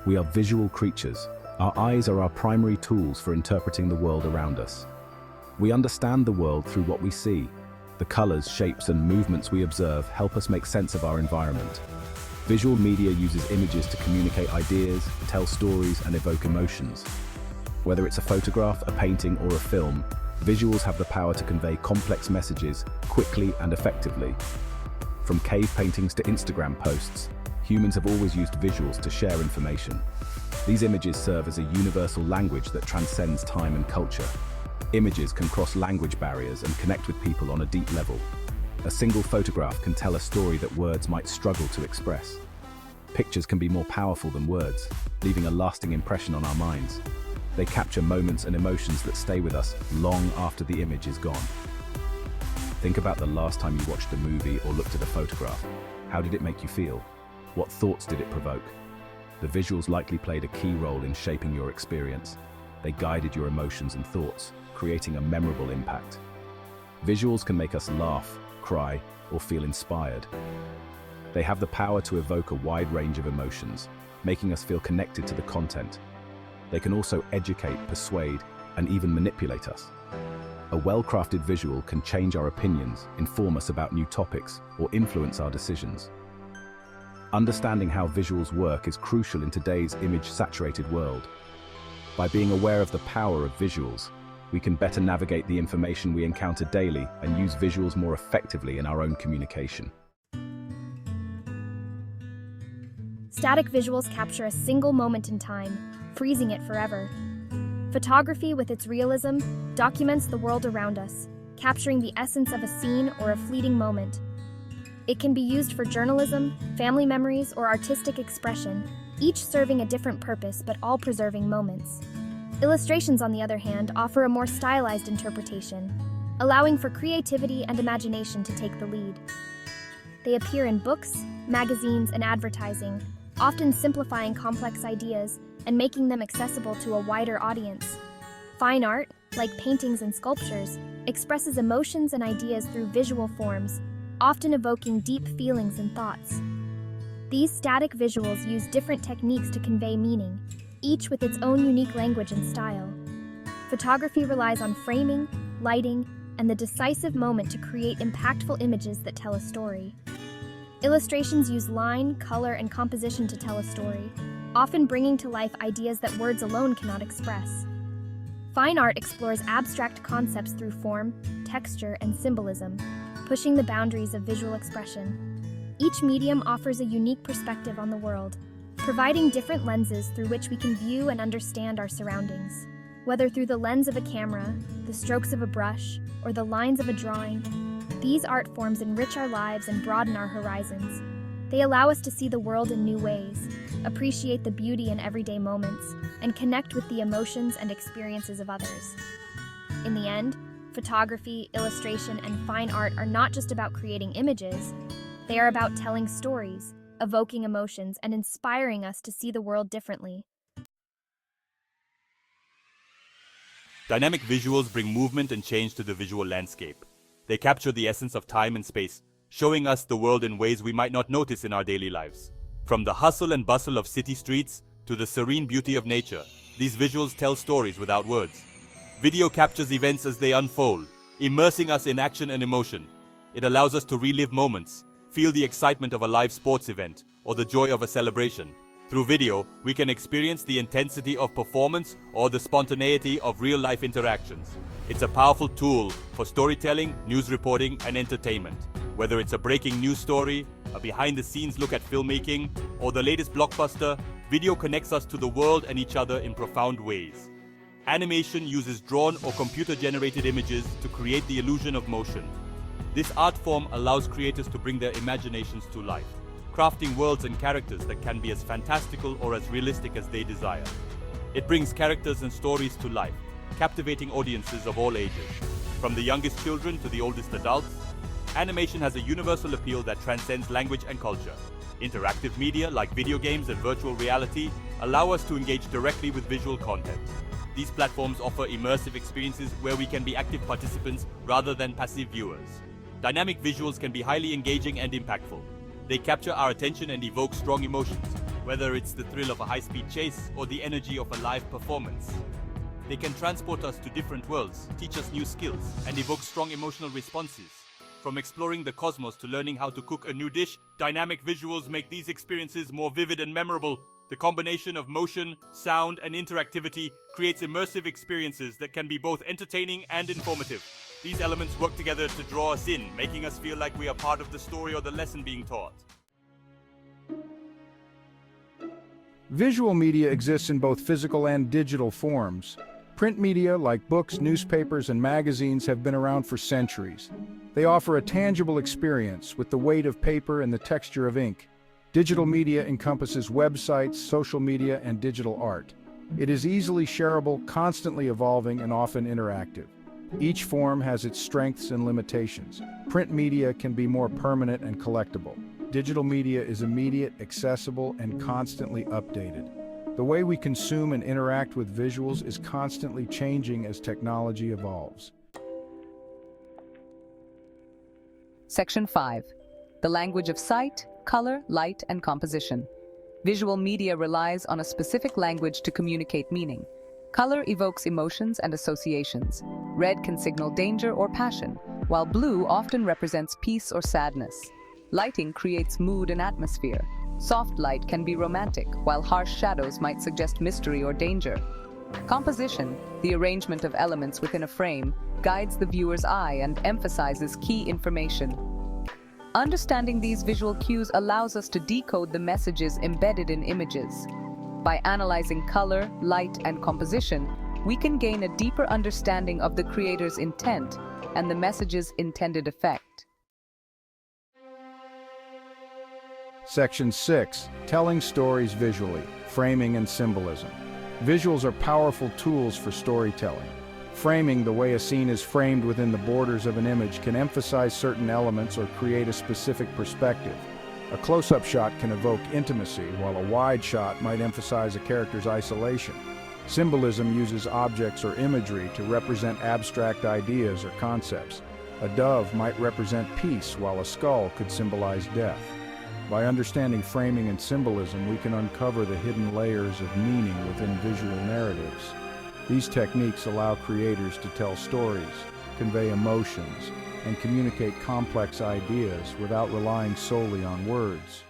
We are visual creatures. Our eyes are our primary tools for interpreting the world around us. We understand the world through what we see. The colors, shapes, and movements we observe help us make sense of our environment. Visual media uses images to communicate ideas, tell stories, and evoke emotions. Whether it's a photograph, a painting, or a film, visuals have the power to convey complex messages quickly and effectively. From cave paintings to Instagram posts, humans have always used visuals to share information. These images serve as a universal language that transcends time and culture. Images can cross language barriers and connect with people on a deep level. A single photograph can tell a story that words might struggle to express. Pictures can be more powerful than words, leaving a lasting impression on our minds. They capture moments and emotions that stay with us long after the image is gone. Think about the last time you watched a movie or looked at a photograph. How did it make you feel? What thoughts did it provoke? The visuals likely played a key role in shaping your experience. They guided your emotions and thoughts, creating a memorable impact. Visuals can make us laugh, cry, or feel inspired. They have the power to evoke a wide range of emotions, making us feel connected to the content. They can also educate, persuade, and even manipulate us. A well-crafted visual can change our opinions, inform us about new topics, or influence our decisions. Understanding how visuals work is crucial in today's image-saturated world. By being aware of the power of visuals, we can better navigate the information we encounter daily and use visuals more effectively in our own communication. Static visuals capture a single moment in time, freezing it forever. Photography, with its realism, documents the world around us, capturing the essence of a scene or a fleeting moment. It can be used for journalism, family memories, or artistic expression, each serving a different purpose but all preserving moments. Illustrations, on the other hand, offer a more stylized interpretation, allowing for creativity and imagination to take the lead. They appear in books, magazines, and advertising, often simplifying complex ideas and making them accessible to a wider audience. Fine art, like paintings and sculptures, expresses emotions and ideas through visual forms, often evoking deep feelings and thoughts. These static visuals use different techniques to convey meaning, each with its own unique language and style. Photography relies on framing, lighting, and the decisive moment to create impactful images that tell a story. Illustrations use line, color, and composition to tell a story, often bringing to life ideas that words alone cannot express. Fine art explores abstract concepts through form, texture, and symbolism, pushing the boundaries of visual expression. Each medium offers a unique perspective on the world, providing different lenses through which we can view and understand our surroundings. Whether through the lens of a camera, the strokes of a brush, or the lines of a drawing, these art forms enrich our lives and broaden our horizons. They allow us to see the world in new ways, appreciate the beauty in everyday moments, and connect with the emotions and experiences of others. In the end, photography, illustration, and fine art are not just about creating images. They are about telling stories, evoking emotions, and inspiring us to see the world differently. Dynamic visuals bring movement and change to the visual landscape. They capture the essence of time and space, showing us the world in ways we might not notice in our daily lives. From the hustle and bustle of city streets to the serene beauty of nature, these visuals tell stories without words. Video captures events as they unfold, immersing us in action and emotion. It allows us to relive moments, feel the excitement of a live sports event, or the joy of a celebration. Through video, we can experience the intensity of performance or the spontaneity of real-life interactions. It's a powerful tool for storytelling, news reporting, and entertainment. Whether it's a breaking news story, a behind-the-scenes look at filmmaking, or the latest blockbuster, video connects us to the world and each other in profound ways. Animation uses drawn or computer-generated images to create the illusion of motion. This art form allows creators to bring their imaginations to life, crafting worlds and characters that can be as fantastical or as realistic as they desire. It brings characters and stories to life, captivating audiences of all ages. From the youngest children to the oldest adults, animation has a universal appeal that transcends language and culture. Interactive media like video games and virtual reality allow us to engage directly with visual content. These platforms offer immersive experiences where we can be active participants rather than passive viewers. Dynamic visuals can be highly engaging and impactful. They capture our attention and evoke strong emotions, whether it's the thrill of a high-speed chase or the energy of a live performance. They can transport us to different worlds, teach us new skills, and evoke strong emotional responses. From exploring the cosmos to learning how to cook a new dish, dynamic visuals make these experiences more vivid and memorable. The combination of motion, sound, and interactivity creates immersive experiences that can be both entertaining and informative. These elements work together to draw us in, making us feel like we are part of the story or the lesson being taught. Visual media exists in both physical and digital forms. Print media, like books, newspapers, and magazines, have been around for centuries. They offer a tangible experience with the weight of paper and the texture of ink. Digital media encompasses websites, social media, and digital art. It is easily shareable, constantly evolving, and often interactive. Each form has its strengths and limitations. Print media can be more permanent and collectible. Digital media is immediate, accessible, and constantly updated. The way we consume and interact with visuals is constantly changing as technology evolves. Section 5. The language of sight, color, light, and composition. Visual media relies on a specific language to communicate meaning. Color evokes emotions and associations. Red can signal danger or passion, while blue often represents peace or sadness. Lighting creates mood and atmosphere. Soft light can be romantic, while harsh shadows might suggest mystery or danger. Composition, the arrangement of elements within a frame, guides the viewer's eye and emphasizes key information. Understanding these visual cues allows us to decode the messages embedded in images. By analyzing color, light, and composition, we can gain a deeper understanding of the creator's intent and the message's intended effect. Section 6. Telling stories visually, framing and symbolism. Visuals are powerful tools for storytelling. Framing, the way a scene is framed within the borders of an image, can emphasize certain elements or create a specific perspective. A close-up shot can evoke intimacy, while a wide shot might emphasize a character's isolation. Symbolism uses objects or imagery to represent abstract ideas or concepts. A dove might represent peace, while a skull could symbolize death. By understanding framing and symbolism, we can uncover the hidden layers of meaning within visual narratives. These techniques allow creators to tell stories, convey emotions, and communicate complex ideas without relying solely on words.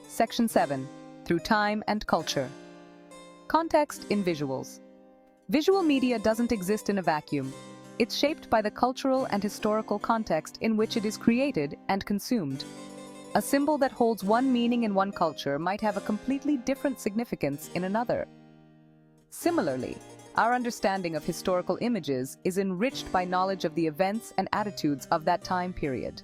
Section 7. Through time and culture. Context in visuals. Visual media doesn't exist in a vacuum. It's shaped by the cultural and historical context in which it is created and consumed. A symbol that holds one meaning in one culture might have a completely different significance in another. Similarly, our understanding of historical images is enriched by knowledge of the events and attitudes of that time period.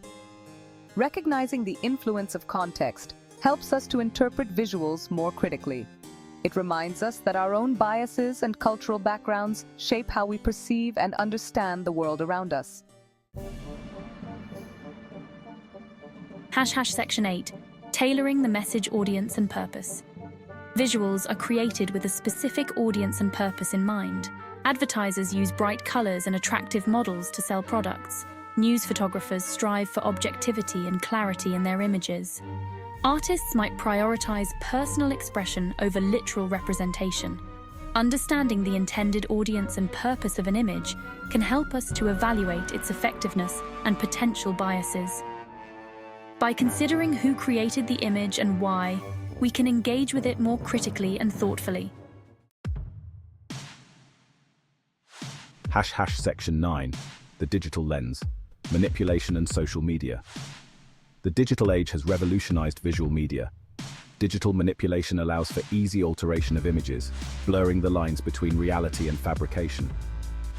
Recognizing the influence of context helps us to interpret visuals more critically. It reminds us that our own biases and cultural backgrounds shape how we perceive and understand the world around us. Section 8. Tailoring the message, audience, and purpose. Visuals are created with a specific audience and purpose in mind. Advertisers use bright colors and attractive models to sell products. News photographers strive for objectivity and clarity in their images. Artists might prioritize personal expression over literal representation. Understanding the intended audience and purpose of an image can help us to evaluate its effectiveness and potential biases. By considering who created the image and why, we can engage with it more critically and thoughtfully. Section 9. The digital lens. Manipulation and social media. The digital age has revolutionized visual media. Digital manipulation allows for easy alteration of images, blurring the lines between reality and fabrication.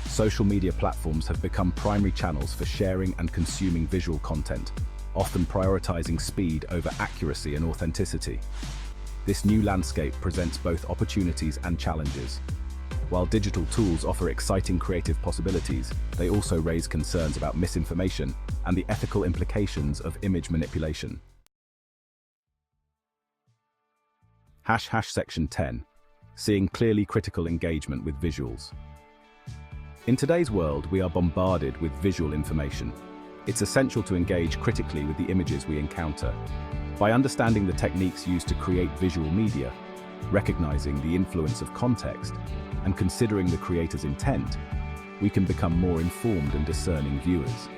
Social media platforms have become primary channels for sharing and consuming visual content, often prioritizing speed over accuracy and authenticity. This new landscape presents both opportunities and challenges. While digital tools offer exciting creative possibilities, they also raise concerns about misinformation and the ethical implications of image manipulation. Section 10. Seeing clearly critical engagement with visuals. In today's world, we are bombarded with visual information. It's essential to engage critically with the images we encounter. By understanding the techniques used to create visual media, recognizing the influence of context, and considering the creator's intent, we can become more informed and discerning viewers.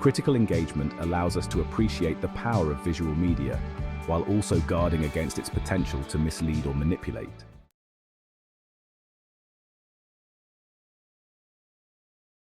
Critical engagement allows us to appreciate the power of visual media, while also guarding against its potential to mislead or manipulate.